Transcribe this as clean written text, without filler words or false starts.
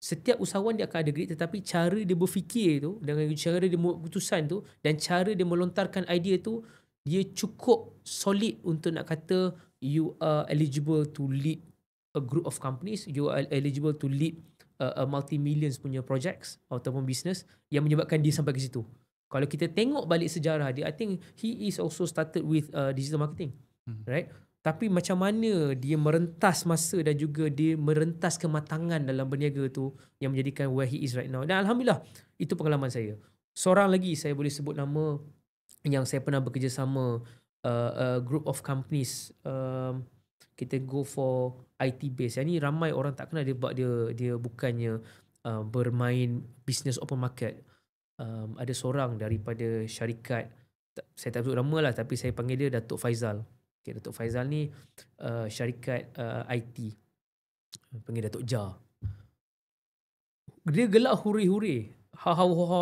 Setiap usahawan dia akan ada grit, tetapi cara dia berfikir tu, dengan cara dia membuat keputusan tu, dan cara dia melontarkan idea tu, dia cukup solid untuk nak kata you are eligible to lead a group of companies, you are eligible to lead a multi-millions punya projects ataupun business yang menyebabkan dia sampai ke situ. Kalau kita tengok balik sejarah dia, I think he is also started with digital marketing, right? Tapi macam mana dia merentas masa dan juga dia merentas kematangan dalam berniaga tu yang menjadikan where he is right now. Dan Alhamdulillah, itu pengalaman saya. Seorang lagi saya boleh sebut nama yang saya pernah bekerjasama, a group of companies, kita go for IT base. Yang ni ramai orang tak kenal dia, sebab dia bukannya bermain business open market. Ada seorang daripada syarikat, saya tak sebut nama lah, tapi saya panggil dia Datuk Faizal. Okay, Datuk Faizal ni syarikat IT, panggil Datuk Jah. Dia gelak huri-huri, ha ha ha